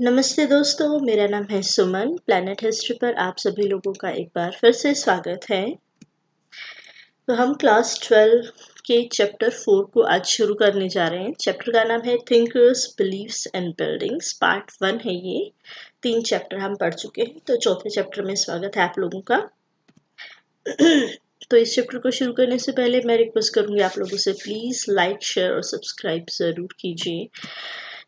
नमस्ते दोस्तों, मेरा नाम है सुमन। प्लैनेट हिस्ट्री पर आप सभी लोगों का एक बार फिर से स्वागत है। तो हम क्लास 12 के चैप्टर 4 को आज शुरू करने जा रहे हैं। चैप्टर का नाम है thinkers, beliefs and buildings. Part 1 है ये। 3 चैप्टर हम पढ़ चुके हैं, तो चौथे चैप्टर में स्वागत है आप लोगों का। तो इस चैप्टर को शुरू करने से पहले मैं रिक्वेस्ट करूंगी आप लोगों से, प्लीज लाइक, शेयर और सब्सक्राइब जरूर कीजिए।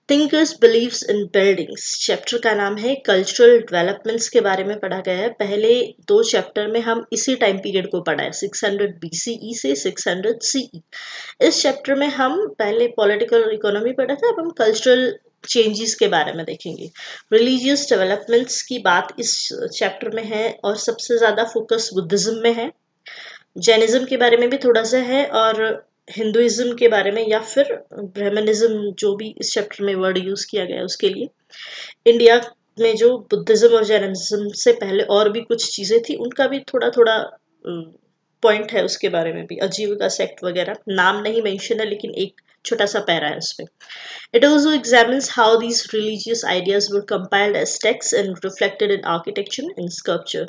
Thinkers, believes in buildings chapter का नाम है। कल्चरल डेवलपमेंट्स के बारे में पढ़ा गया है। पहले 2 चैप्टर में हम इसी टाइम पीरियड को पढ़ा है, 600 BCE से 600 CE। इस चैप्टर में हम पहले पॉलिटिकल इकोनॉमी पढ़ा था, अब हम कल्चरल चेंजेस के बारे में देखेंगे। रिलीजियस डेवलपमेंट्स की बात इस चैप्टर में है और सबसे ज्यादा फोकस बुद्धिज्म में है। जैनिज्म के बारे में भी थोड़ा सा है और हिंदुइज्म के बारे में, या फिर ब्राह्मणिज्म, जो भी इस चैप्टर में वर्ड यूज किया गया है उसके लिए। इंडिया में जो बुद्धिज्म और जैनिज्म से पहले और भी कुछ चीजें थी, उनका भी थोड़ा थोड़ा पॉइंट है उसके बारे में भी। आजीविका सेक्ट वगैरह, नाम नहीं मेंशन है लेकिन एक छोटा सा पैरा है उसमें। It also examines how these religious ideas were compiled as texts and reflected in architecture and sculpture।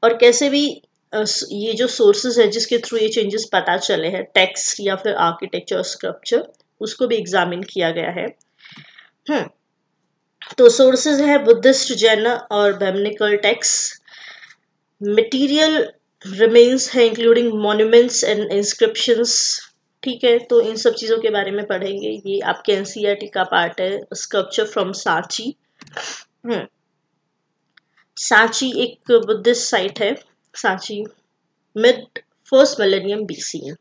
और कैसे भी ये जो सोर्सेज है जिसके थ्रू ये चेंजेस पता चले हैं, टेक्स्ट या फिर आर्किटेक्चर और स्कल्पचर, उसको भी एग्जामिन किया गया है। तो सोर्सेज है बुद्धिस्ट, जैन और ब्राह्मणिकल टेक्स्ट। मटेरियल रिमेन्स है इंक्लूडिंग मॉन्यूमेंट्स एंड इंस्क्रिप्शंस। ठीक है, तो इन सब चीजों के बारे में पढ़ेंगे। ये आपके एनसीईआरटी का पार्ट है। Sculpture from Sanchi. सांची एक बुद्धिस्ट साइट है। Sanchi mid first millennium BCE।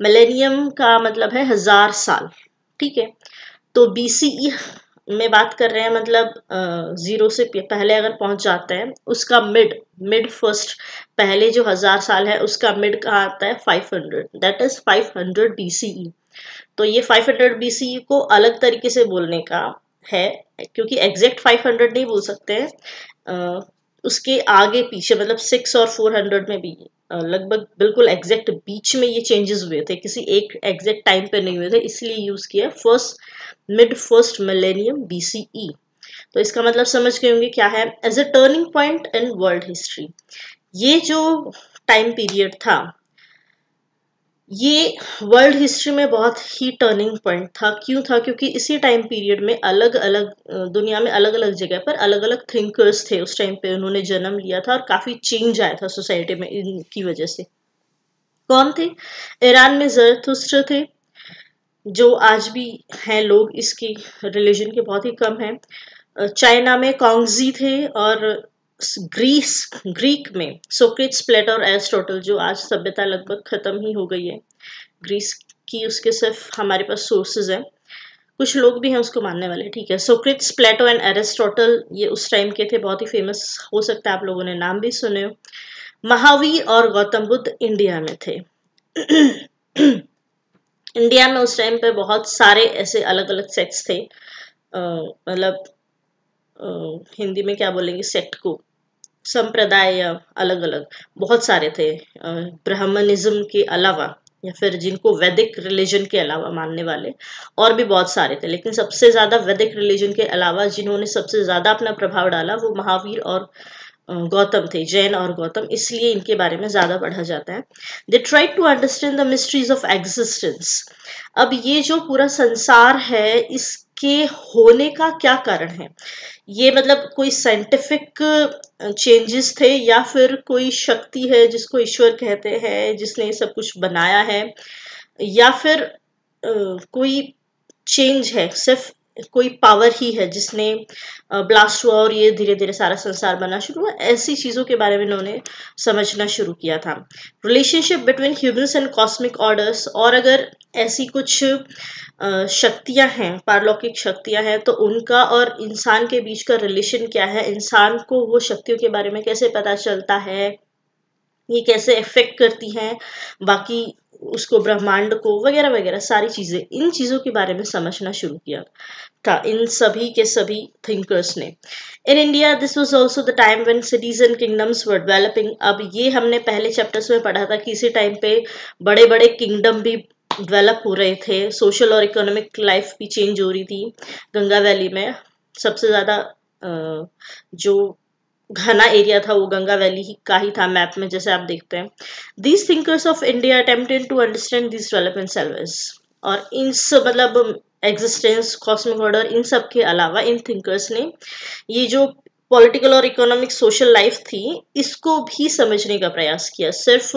Millennium का मतलब है 1000 साल। ठीक है, तो BCE में बात कर रहे हैं, मतलब 0 से पहले अगर पहुंच जाते हैं, उसका मिड फर्स्ट, पहले जो 1000 साल है उसका मिड कहाँ आता है, 500, दैट इज 500 BCE। तो ये 500 BCE को अलग तरीके से बोलने का है, क्योंकि एग्जैक्ट 500 नहीं बोल सकते हैं। उसके आगे पीछे, मतलब 6 और 400 में भी लगभग बिल्कुल एग्जैक्ट बीच में ये चेंजेस हुए थे, किसी एक एग्जैक्ट टाइम पे नहीं हुए थे, इसलिए यूज किया मिड फर्स्ट मिलेनियम BCE। तो इसका मतलब समझ गए होंगे क्या है, as a turning point in world history. ये जो टाइम पीरियड था, ये वर्ल्ड हिस्ट्री में बहुत ही टर्निंग पॉइंट था। क्यों था? क्योंकि इसी टाइम पीरियड में अलग अलग दुनिया में अलग अलग जगह पर अलग अलग थिंकर्स थे। उस टाइम पे उन्होंने जन्म लिया था और काफी चेंज आया था सोसाइटी में इनकी वजह से। कौन थे? ईरान में ज़रथुस्त्र थे, जो आज भी हैं लोग, इसकी रिलीजन के बहुत ही कम है। चाइना में कॉन्गजी थे, और ग्रीक में सोक्रेट्स, प्लेटो और एरिस्टोटल, जो आज सभ्यता लगभग खत्म ही हो गई है ग्रीस की, उसके सिर्फ हमारे पास सोर्सेज हैं। कुछ लोग भी हैं उसको मानने वाले। ठीक है, सोक्रेट्स, प्लेटो एंड एरिस्टोटल ये उस टाइम के थे, बहुत ही फेमस। हो सकता है आप लोगों ने नाम भी सुने हो। महावीर और गौतम बुद्ध इंडिया में थे। इंडिया में उस टाइम पे बहुत सारे ऐसे अलग अलग सेक्ट्स थे, मतलब हिंदी में क्या बोलेंगे, सेक्ट को, संप्रदाय अलग अलग बहुत सारे थे। ब्राह्मणिज्म के अलावा, या फिर जिनको वैदिक रिलीजन के अलावा मानने वाले और भी बहुत सारे थे, लेकिन सबसे ज्यादा वैदिक रिलीजन के अलावा जिन्होंने सबसे ज्यादा अपना प्रभाव डाला वो महावीर और गौतम थे, जैन और गौतम, इसलिए इनके बारे में ज्यादा पढ़ा जाता है। They try to understand the mysteries of existence. अब ये जो पूरा संसार है, इसके होने का क्या कारण है, ये मतलब कोई साइंटिफिक चेंजेस थे या फिर कोई शक्ति है जिसको ईश्वर कहते हैं, जिसने ये सब कुछ बनाया है, या फिर कोई चेंज है, सिर्फ कोई पावर ही है जिसने ब्लास्ट हुआ और ये धीरे धीरे सारा संसार बनना शुरू हुआ। ऐसी चीजों के बारे में इन्होंने समझना शुरू किया था। Relationship between humans and cosmic orders, और अगर ऐसी कुछ शक्तियां हैं, पारलौकिक शक्तियां हैं, तो उनका और इंसान के बीच का रिलेशन क्या है, इंसान को वो शक्तियों के बारे में कैसे पता चलता है, ये कैसे इफेक्ट करती हैं बाकी उसको, ब्रह्मांड को, वगैरह वगैरह सारी चीजें, इन चीजों के बारे में समझना शुरू किया था इन सभी के सभी थिंकर्स ने। In India this was also the time when cities and kingdoms were developing. अब ये हमने पहले चैप्टर्स में पढ़ा था कि इसी टाइम पे बड़े बड़े किंगडम भी डेवलप हो रहे थे, सोशल और इकोनॉमिक लाइफ भी चेंज हो रही थी। गंगा वैली में सबसे ज्यादा जो घना एरिया था वो गंगा वैली का ही था मैप में, जैसे आप देखते हैं। These thinkers of India attempted to understand this development service, और इन सब मतलब एग्जिस्टेंस, कॉस्मिक ऑर्डर, इन सब के अलावा इन थिंकर्स ने ये जो पॉलिटिकल और इकोनॉमिक सोशल लाइफ थी इसको भी समझने का प्रयास किया। सिर्फ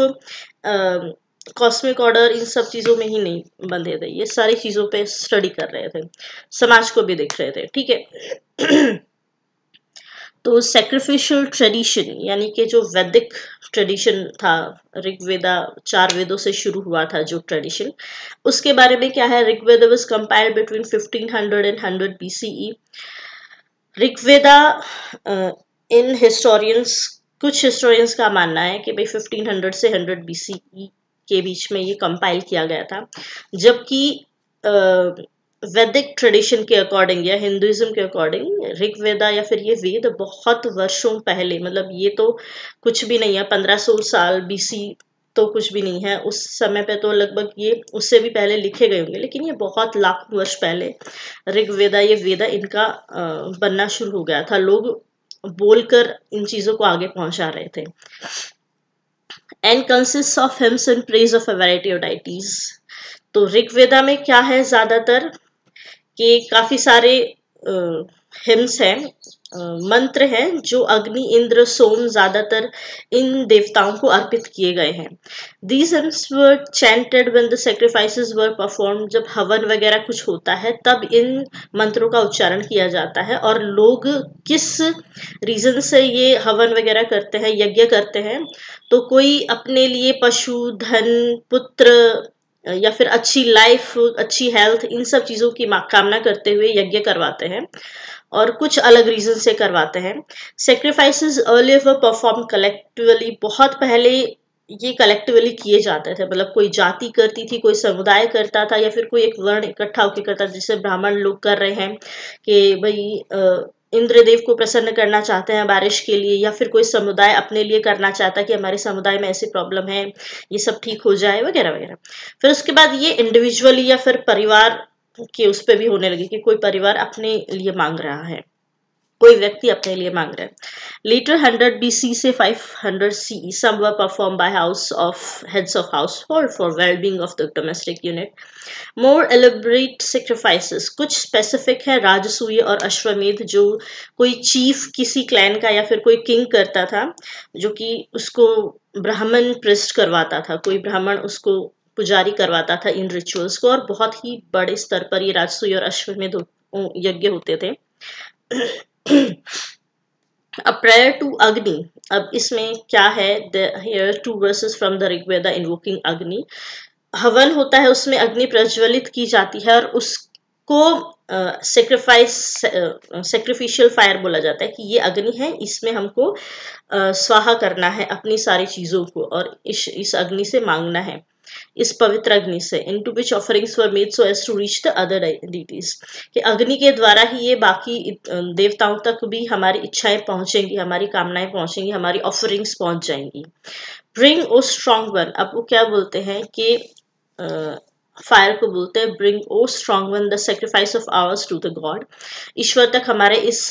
कॉस्मिक ऑर्डर इन सब चीजों में ही नहीं बंधे थे, ये सारी चीजों पे स्टडी कर रहे थे, समाज को भी देख रहे थे, ठीक है। तो सैक्रिफिशियल ट्रेडिशन यानी कि जो वैदिक ट्रेडिशन था, ऋग्वेदा 4 वेदों से शुरू हुआ था जो ट्रेडिशन, उसके बारे में क्या है। Rigveda was compiled between 1500 and 100 BCE. Rigveda in historians, कुछ हिस्टोरियंस का मानना है कि भाई 1500 से 100 बीसीई के बीच में ये कंपाइल किया गया था, जबकि वैदिक ट्रेडिशन के अकॉर्डिंग या हिंदुइज्म के अकॉर्डिंग ऋग्वेदा या फिर ये वेद बहुत वर्षों पहले, मतलब ये तो कुछ भी नहीं है, 1500 साल बीसी तो कुछ भी नहीं है, उस समय पे तो लगभग ये उससे भी पहले लिखे गए होंगे, लेकिन ये बहुत लाखों वर्ष पहले ऋग्वेदा, ये वेदा इनका बनना शुरू हो गया था। लोग बोलकर इन चीजों को आगे पहुंचा रहे थे। And consist of hymns in praise of a variety of deities. तो ऋग्वेदा में क्या है ज्यादातर कि काफी सारे हिम्स हैं, मंत्र हैं जो अग्नि, इंद्र, सोम, ज्यादातर इन देवताओं को अर्पित किए गए हैं। These hymns were chanted when the sacrifices were performed। जब हवन वगैरह कुछ होता है तब इन मंत्रों का उच्चारण किया जाता है। और लोग किस रीजन से ये हवन वगैरह करते हैं, यज्ञ करते हैं, तो कोई अपने लिए पशु, धन, पुत्र या फिर अच्छी लाइफ, अच्छी हेल्थ, इन सब चीजों की कामना करते हुए यज्ञ करवाते हैं, और कुछ अलग रीजन से करवाते हैं। सेक्रीफाइसेस अर्लियर वर परफॉर्म कलेक्टिवली। बहुत पहले ये कलेक्टिवली किए जाते थे, मतलब कोई जाति करती थी, कोई समुदाय करता था, या फिर कोई एक वर्ण इकट्ठा होकर करता था, जैसे ब्राह्मण लोग कर रहे हैं कि भाई इंद्रदेव को प्रसन्न करना चाहते हैं बारिश के लिए, या फिर कोई समुदाय अपने लिए करना चाहता है कि हमारे समुदाय में ऐसी प्रॉब्लम है, ये सब ठीक हो जाए वगैरह वगैरह। फिर उसके बाद ये इंडिविजुअली या फिर परिवार के उस पर भी होने लगी कि कोई परिवार अपने लिए मांग रहा है, कोई व्यक्ति अपने लिए मांग रहा है। लेटर 100 BC से 500 CE some were performed by heads of household for well-being of the domestic unit. More elaborate sacrifices, कुछ स्पेसिफिक है, राजसूय और अश्वमेध, जो कोई चीफ किसी क्लैन का या फिर कोई किंग करता था, जो कि उसको ब्राह्मण प्रेस्ट करवाता था, कोई ब्राह्मण उसको पुजारी करवाता था इन रिचुअल्स को, और बहुत ही बड़े स्तर पर ये राजसूय और अश्वमेध यज्ञ होते थे। A prayer to Agni। अब इसमें क्या है, here 2 verses from the Rigveda invoking Agni। हवन होता है, उसमें अग्नि प्रज्वलित की जाती है, और उसको सेक्रिफिशियल फायर बोला जाता है कि ये अग्नि है, इसमें हमको स्वाहा करना है अपनी सारी चीजों को, और इस अग्नि से मांगना है, इस पवित्र अग्नि से। into which offerings were made so as to reach the other deities। कि अग्नि के द्वारा ही ये बाकी देवताओं तक भी हमारी इच्छाएं पहुंचेंगी, हमारी कामनाएं पहुंचेंगी, हमारी ऑफरिंग्स पहुंच जाएंगी। bring o strong one। अब वो क्या बोलते हैं कि फायर को बोलते हैं bring o strong one the sacrifice of ours to the god। ईश्वर तक हमारे इस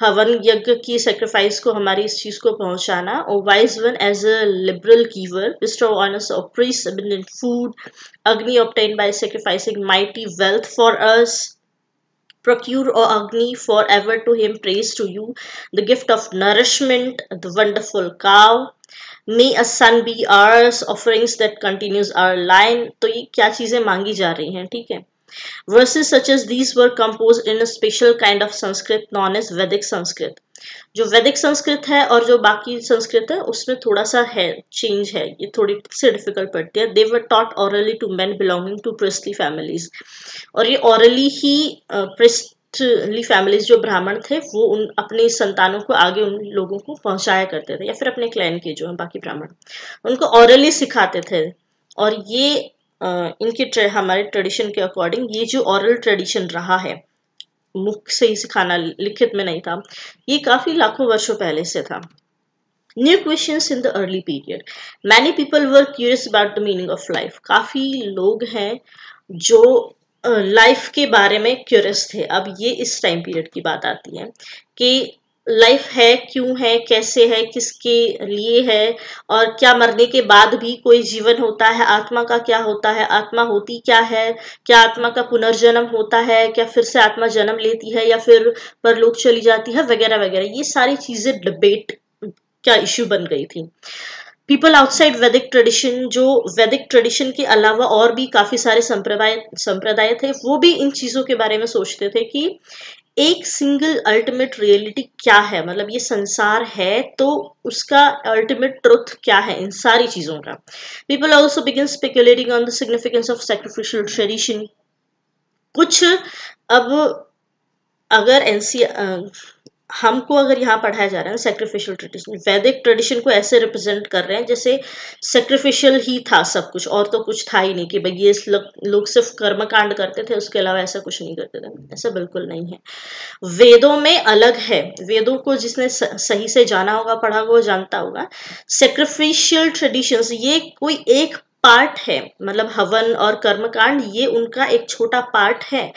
हवन यज्ञ की सेक्रीफाइस को, हमारी इस चीज को पहुंचाना। or wise one as a liberal giver bestow on us of priests abundant food। Agni obtained by sacrificing mighty wealth for us। Procure, O Agni, forever to him praise to you, the gift of nourishment, the wonderful cow। May a son be ours, offerings that continues our line। तो ये क्या चीजें मांगी जा रही हैं, ठीक है। Verses such as these were composed in a special kind of Sanskrit known as Vedic Sanskrit। जो वैदिक संस्कृत है और जो बाकी संस्कृत है उसमें थोड़ा सा है चेंज है, ये थोड़ी सी डिफिकल्ट पड़ती है। They were taught orally to men belonging to priestly families। और ये orally ही priestly families जो ब्राह्मण थे वो उन अपने संतानों को आगे उन लोगों को पहुंचाया करते थे, या फिर अपने क्लैन के जो हैं बाकी ब्राह्मण उनको orally सिखाते थे। और ये इनके हमारे ट्रेडिशन के अकॉर्डिंग ये जो oral ट्रेडिशन रहा है, मुख से ही सिखाना, लिखित में नहीं था, ये काफी लाखों वर्षों पहले से था। New questions in the early period। Many people were curious about the meaning of life। काफी लोग हैं जो लाइफ के बारे में क्यूरियस थे। अब ये इस टाइम पीरियड की बात आती है कि लाइफ है, क्यों है, कैसे है, किसके लिए है, और क्या मरने के बाद भी कोई जीवन होता है, आत्मा का क्या होता है, आत्मा होती क्या है, क्या आत्मा का पुनर्जन्म होता है, क्या फिर से आत्मा जन्म लेती है या फिर परलोक चली जाती है, वगैरह वगैरह। ये सारी चीजें डिबेट का इश्यू बन गई थी। पीपल आउटसाइड वैदिक ट्रेडिशन, जो वैदिक ट्रेडिशन के अलावा और भी काफी सारे संप्रदाय थे, वो भी इन चीजों के बारे में सोचते थे कि एक सिंगल अल्टीमेट रियलिटी क्या है, मतलब ये संसार है तो उसका अल्टीमेट ट्रुथ क्या है इन सारी चीजों का। People also begin speculating on the significance of sacrificial tradition. कुछ, अब अगर हमको अगर यहाँ पढ़ाया जा रहा है सैक्रिफिशियल ट्रेडिशन, वैदिक ट्रेडिशन को ऐसे रिप्रेजेंट कर रहे हैं जैसे सैक्रिफिशियल ही था सब कुछ, और तो कुछ था ही नहीं, कि भाई ये लोग सिर्फ कर्म कांड करते थे, उसके अलावा ऐसा कुछ नहीं करते थे। ऐसा बिल्कुल नहीं है। वेदों में अलग है। वेदों को जिसने सही से जाना होगा, पढ़ा होगा, वो जानता होगा। सैक्रिफिशियल ट्रेडिशंस ये कोई एक पार्ट है, मतलब हवन और कर्मकांड ये उनका एक छोटा पार्ट है।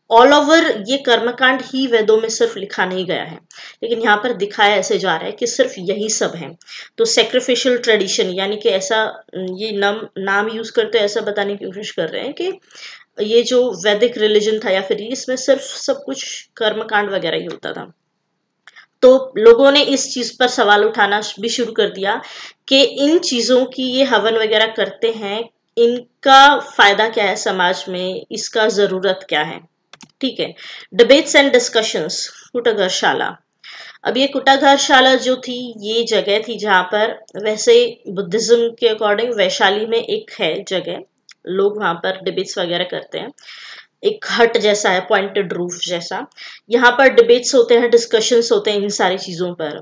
ऑल ओवर ये कर्मकांड ही वेदों में सिर्फ लिखा नहीं गया है, लेकिन यहाँ पर दिखाया ऐसे जा रहा है कि सिर्फ यही सब है। तो सैक्रिफिशियल ट्रेडिशन यानी कि ऐसा, ये नाम यूज करते ऐसा बताने की कोशिश कर रहे हैं कि ये जो वैदिक रिलीजन था या फिर इसमें सिर्फ सब कुछ कर्मकांड वगैरह ही होता था। तो लोगों ने इस चीज पर सवाल उठाना भी शुरू कर दिया कि इन चीजों की, ये हवन वगैरह करते हैं, इनका फायदा क्या है समाज में, इसका जरूरत क्या है। ठीक है। Debates and discussions, Kutagarashala. अब ये कुटाघरशाला जो थी, ये जगह थी जहां पर, वैसे बुद्धिज्म के अकॉर्डिंग वैशाली में एक है जगह, लोग वहां पर डिबेट्स वगैरह करते हैं। एक हट जैसा है, पॉइंटेड रूफ जैसा। यहाँ पर डिबेट्स होते हैं, डिस्कशंस होते हैं इन सारी चीजों पर।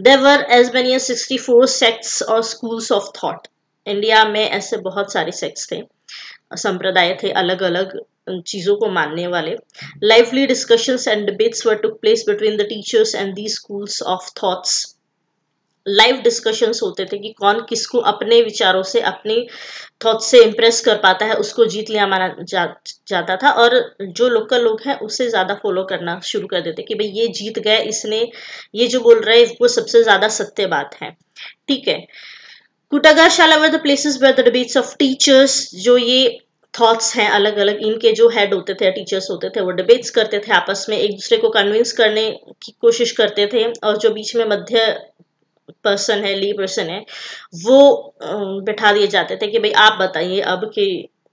There were as many as 64 sects और स्कूल्स ऑफ थॉट। इंडिया में ऐसे बहुत सारे सेक्ट्स थे, संप्रदाय थे, अलग अलग चीजों को मानने वाले। Lively discussions and debates were took place between the teachers and the schools of thoughts. Live discussions होते थे कि कौन किसको अपने विचारों से, अपने थॉट से इम्प्रेस कर पाता है, उसको जीत लिया माना जाता था। और जो लोकल लोग हैं उससे ज्यादा फॉलो करना शुरू कर देते कि भाई ये जीत गए, इसने ये जो बोल रहा है वो सबसे ज्यादा सत्य बात है। ठीक है। Kutagarashala were the places where the debates of teachers, जो ये थॉट्स हैं अलग अलग, इनके जो हेड होते थे, टीचर्स होते थे, वो डिबेट्स करते थे आपस में, एक दूसरे को कन्विंस करने की कोशिश करते थे। और जो बीच में मध्य पर्सन है, ली पर्सन है, वो बैठा दिए जाते थे कि भाई आप बताइए अब कि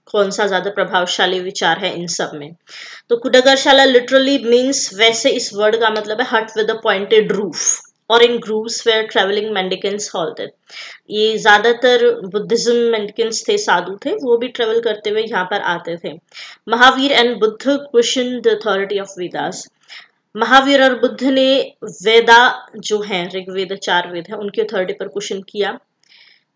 कौन सा ज्यादा प्रभावशाली विचार है इन सब में। तो कुटाघरशाला लिटरली मीन्स, वैसे इस वर्ड का मतलब है हट विद अ पॉइंटेड रूफ, और in groves where travelling mendicants halted. ये ज्यादातर बुद्धिज्म मेंडिकेंट्स थे, साधु थे, वो भी ट्रेवल करते हुए यहाँ पर आते थे। Mahavir and Buddha question the authority of Vedas. Mahavir और बुद्ध ने वेदा जो हैं, ऋग्वेद 4 वेद है, उनकी अथॉरिटी पर क्वेश्चन किया।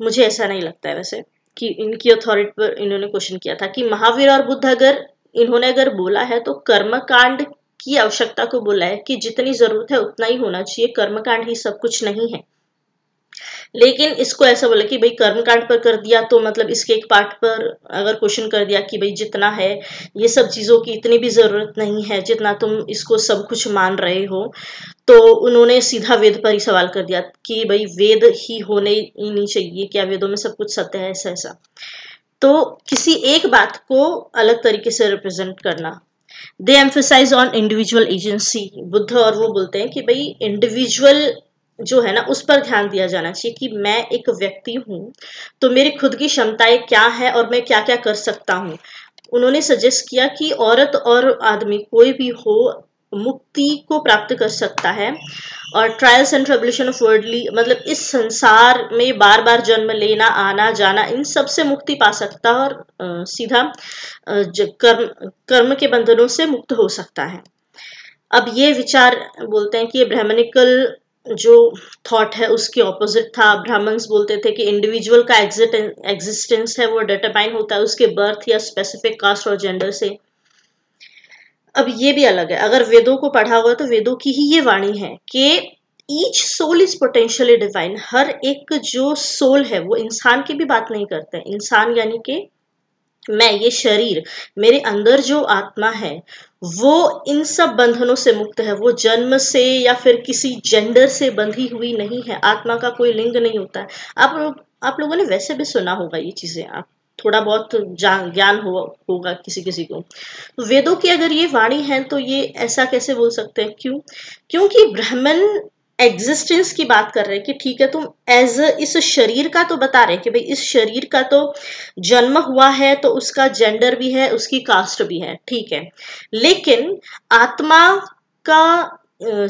मुझे ऐसा नहीं लगता है वैसे कि इनकी अथॉरिटी पर इन्होंने क्वेश्चन किया था, कि महावीर और बुद्ध अगर बोला है तो कर्मकांड की आवश्यकता को बोला है कि जितनी जरूरत है उतना ही होना चाहिए, कर्मकांड ही सब कुछ नहीं है। लेकिन इसको ऐसा बोला कि भाई कर्मकांड पर कर दिया तो मतलब इसके एक पार्ट पर अगर क्वेश्चन कर दिया कि भाई जितना है ये सब चीजों की इतनी भी जरूरत नहीं है जितना तुम इसको सब कुछ मान रहे हो, तो उन्होंने सीधा वेद पर ही सवाल कर दिया कि भाई वेद ही होने ही नहीं चाहिए, क्या वेदों में सब कुछ सत्य है, ऐसा ऐसा। तो किसी एक बात को अलग तरीके से रिप्रेजेंट करना। They emphasise on individual agency. Buddha और वो बोलते हैं कि भाई इंडिविजुअल जो है ना उस पर ध्यान दिया जाना चाहिए, कि मैं एक व्यक्ति हूं तो मेरी खुद की क्षमताएं क्या है और मैं क्या क्या कर सकता हूं। उन्होंने सजेस्ट किया कि औरत और आदमी कोई भी हो मुक्ति को प्राप्त कर सकता है, और trials and tribulation of worldly, मतलब इस संसार में बार बार जन्म लेना, आना जाना, इन सब से मुक्ति पा सकता है, और सीधा कर्म के बंधनों से मुक्त हो सकता है। अब ये विचार बोलते हैं कि ये ब्राह्मणिकल जो थॉट है उसके ऑपोजिट था। ब्राह्मण्स बोलते थे कि इंडिविजुअल का एग्जिस्टेंस है वो डिटरमाइन होता है उसके बर्थ या स्पेसिफिक कास्ट और जेंडर से। अब ये भी अलग है, अगर वेदों को पढ़ा हुआ तो वेदों की ही ये वाणी है कि each soul is potentially divine. हर एक जो सोल है वो इंसान की भी बात नहीं करते, इंसान यानी कि मैं ये शरीर, मेरे अंदर जो आत्मा है वो इन सब बंधनों से मुक्त है। वो जन्म से या फिर किसी जेंडर से बंधी हुई नहीं है। आत्मा का कोई लिंग नहीं होता है। आप लोगों ने वैसे भी सुना होगा ये चीजें, आप थोड़ा बहुत ज्ञान होगा किसी किसी को। तो वेदों की अगर ये वाणी है तो ये ऐसा कैसे बोल सकते हैं? क्यों? क्योंकि ब्राह्मण एग्जिस्टेंस की बात कर रहे हैं कि ठीक है, तुम एज इस शरीर का तो बता रहे हैं कि भाई इस शरीर का तो जन्म हुआ है, तो उसका जेंडर भी है, उसकी कास्ट भी है, ठीक है। लेकिन आत्मा का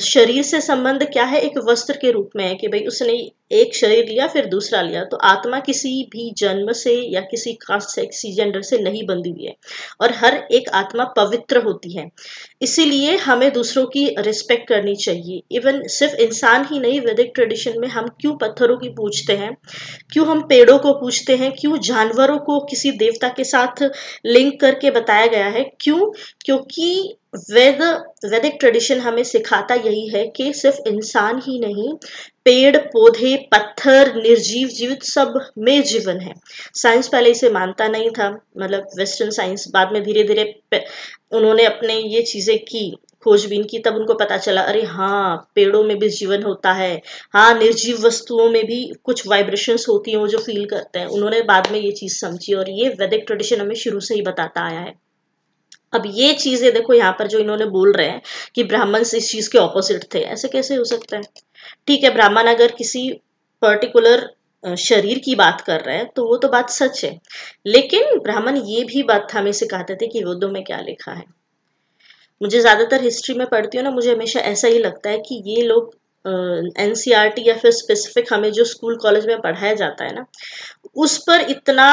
शरीर से संबंध क्या है? एक वस्त्र के रूप में है कि भाई उसने एक शरीर लिया फिर दूसरा लिया। तो आत्मा किसी भी जन्म से या किसी कास्ट से, किसी जेंडर से नहीं बंधी हुई है, और हर एक आत्मा पवित्र होती है। इसीलिए हमें दूसरों की रिस्पेक्ट करनी चाहिए। इवन सिर्फ इंसान ही नहीं, वैदिक ट्रेडिशन में हम क्यों पत्थरों की पूजते हैं, क्यों हम पेड़ों को पूजते हैं, क्यों जानवरों को किसी देवता के साथ लिंक करके बताया गया है? क्यों? क्योंकि वैदिक ट्रेडिशन हमें सिखाता यही है कि सिर्फ इंसान ही नहीं, पेड़ पौधे पत्थर निर्जीव जीवित सब में जीवन है। साइंस पहले इसे मानता नहीं था, मतलब वेस्टर्न साइंस, बाद में धीरे धीरे उन्होंने अपने ये चीजें की, खोजबीन की, तब उनको पता चला अरे हाँ, पेड़ों में भी जीवन होता है, हाँ निर्जीव वस्तुओं में भी कुछ वाइब्रेशंस होती हैं वो जो फील करते हैं। उन्होंने बाद में ये चीज समझी, और ये वैदिक ट्रेडिशन हमें शुरू से ही बताता आया है। अब ये चीजें देखो यहाँ पर जो इन्होंने बोल रहे हैं कि ब्राह्मण इस चीज के ऑपोजिट थे, ऐसे कैसे हो सकता है? ठीक है, ब्राह्मण अगर किसी पर्टिकुलर शरीर की बात कर रहे हैं तो वो तो बात सच है, लेकिन ब्राह्मण ये भी बात हमें सिखाते थे कि वेदों में क्या लिखा है। मुझे ज्यादातर हिस्ट्री में पढ़ती हूँ ना, मुझे हमेशा ऐसा ही लगता है कि ये लोग एनसीईआरटी या फिर स्पेसिफिक हमें जो स्कूल कॉलेज में पढ़ाया जाता है ना, उस पर इतना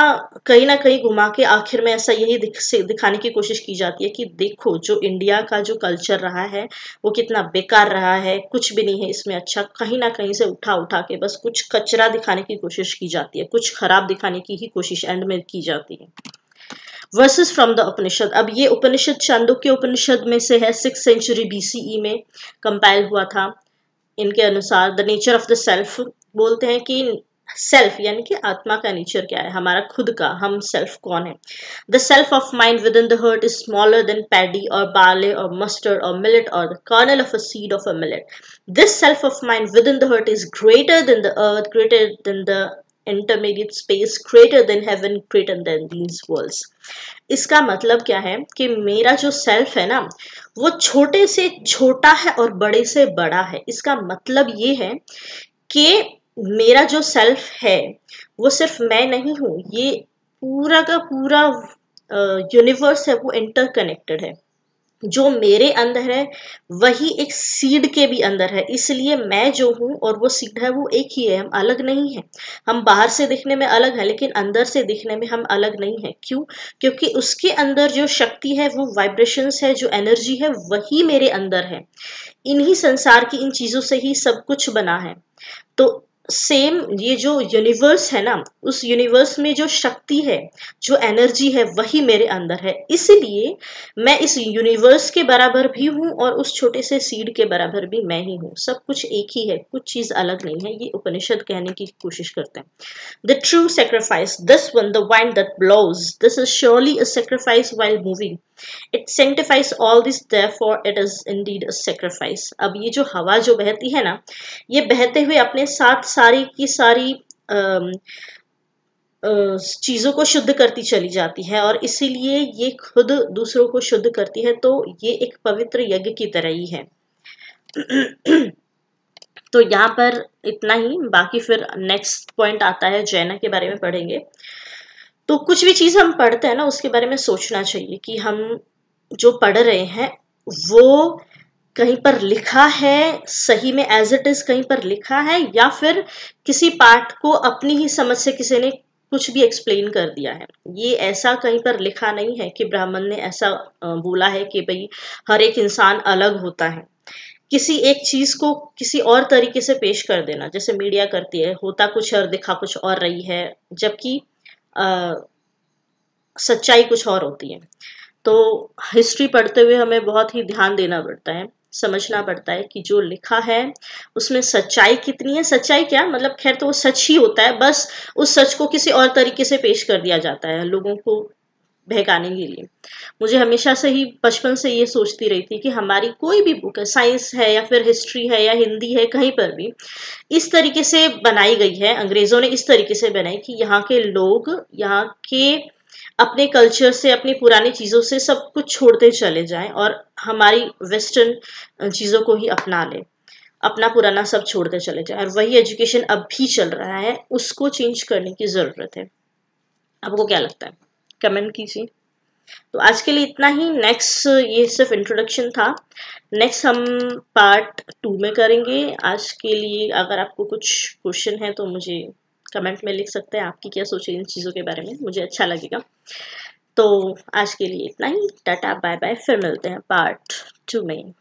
कहीं ना कहीं घुमा के आखिर में ऐसा यही दिखाने की कोशिश की जाती है कि देखो जो इंडिया का जो कल्चर रहा है वो कितना बेकार रहा है, कुछ भी नहीं है इसमें अच्छा। कहीं ना कहीं से उठा उठा के बस कुछ कचरा दिखाने की कोशिश की जाती है, कुछ खराब दिखाने की ही कोशिश एंड में की जाती है। वर्सेस फ्रॉम द उपनिषद। अब ये उपनिषद चांदोक्य उपनिषद में से है, 6th century BCE में कंपाइल हुआ था। इनके अनुसार the nature of the self, बोलते हैं कि सेल्फ यानी कि आत्मा का नेचर क्या है, हमारा खुद का, हम सेल्फ कौन है। The self of mind within the heart is smaller than paddy और बार्ले और मस्टर्ड और मिलेट और the kernel of a seed of a millet. This self of mind within the heart is greater than the earth, greater than the intermediate space, greater than heaven, greater than these worlds। इसका मतलब क्या है कि मेरा जो self है ना, वो छोटे से छोटा है और बड़े से बड़ा है। इसका मतलब ये है कि मेरा जो सेल्फ है वो सिर्फ मैं नहीं हूं, ये पूरा का पूरा यूनिवर्स है, वो इंटरकनेक्टेड है। जो मेरे अंदर है वही एक सीड के भी अंदर है, इसलिए मैं जो हूं और वो सीड है वो एक ही है, हम अलग नहीं है। हम बाहर से दिखने में अलग है लेकिन अंदर से दिखने में हम अलग नहीं है। क्यों? क्योंकि उसके अंदर जो शक्ति है, वो वाइब्रेशंस है, जो एनर्जी है वही मेरे अंदर है। इन्हीं संसार की इन चीजों से ही सब कुछ बना है। तो सेम ये जो यूनिवर्स है ना, उस यूनिवर्स में जो शक्ति है, जो एनर्जी है वही मेरे अंदर है। इसलिए मैं इस यूनिवर्स के बराबर भी हूँ और उस छोटे से सीड के बराबर भी मैं ही हूँ। सब कुछ एक ही है, कुछ चीज अलग नहीं है। ये उपनिषद कहने की कोशिश करते हैं। The true sacrifice, this one, the wind that blows, this is surely a sacrifice while moving. It sanctifies all this, therefore it is indeed a sacrifice। अब ये जो हवा जो बहती है ना, ये बहते हुए अपने साथ सारी की सारी चीजों को शुद्ध करती चली जाती है, और इसीलिए ये खुद दूसरों को शुद्ध करती है। तो ये एक पवित्र यज्ञ की तरह ही है। तो यहाँ पर इतना ही, बाकी फिर नेक्स्ट पॉइंट आता है जैना के बारे में पढ़ेंगे। तो कुछ भी चीज हम पढ़ते हैं ना, उसके बारे में सोचना चाहिए कि हम जो पढ़ रहे हैं वो कहीं पर लिखा है सही में एज इट इज, कहीं पर लिखा है, या फिर किसी पार्ट को अपनी ही समझ से किसी ने कुछ भी एक्सप्लेन कर दिया है। ये ऐसा कहीं पर लिखा नहीं है कि ब्राह्मण ने ऐसा बोला है कि भाई हर एक इंसान अलग होता है। किसी एक चीज को किसी और तरीके से पेश कर देना, जैसे मीडिया करती है, होता कुछ और दिखा कुछ और रही है, जबकि सच्चाई कुछ और होती है। तो हिस्ट्री पढ़ते हुए हमें बहुत ही ध्यान देना पड़ता है, समझना पड़ता है कि जो लिखा है उसमें सच्चाई कितनी है। सच्चाई क्या मतलब, खैर तो वो सच ही होता है, बस उस सच को किसी और तरीके से पेश कर दिया जाता है लोगों को बहकाने के लिए। मुझे हमेशा से ही बचपन से ये सोचती रही थी कि हमारी कोई भी बुक है, साइंस है या फिर हिस्ट्री है या हिंदी है, कहीं पर भी इस तरीके से बनाई गई है, अंग्रेजों ने इस तरीके से बनाई कि यहाँ के लोग यहाँ के अपने कल्चर से, अपनी पुरानी चीज़ों से सब कुछ छोड़ते चले जाएं और हमारी वेस्टर्न चीज़ों को ही अपना लें, अपना पुराना सब छोड़ते चले जाएं। और वही एजुकेशन अब भी चल रहा है, उसको चेंज करने की ज़रूरत है। आपको क्या लगता है? कमेंट कीजिए। तो आज के लिए इतना ही। नेक्स्ट, ये सिर्फ इंट्रोडक्शन था, नेक्स्ट हम पार्ट 2 में करेंगे। आज के लिए अगर आपको कुछ क्वेश्चन है तो मुझे कमेंट में लिख सकते हैं, आपकी क्या सोच है इन चीज़ों के बारे में, मुझे अच्छा लगेगा। तो आज के लिए इतना ही, टाटा बाय बाय, फिर मिलते हैं पार्ट 2 में।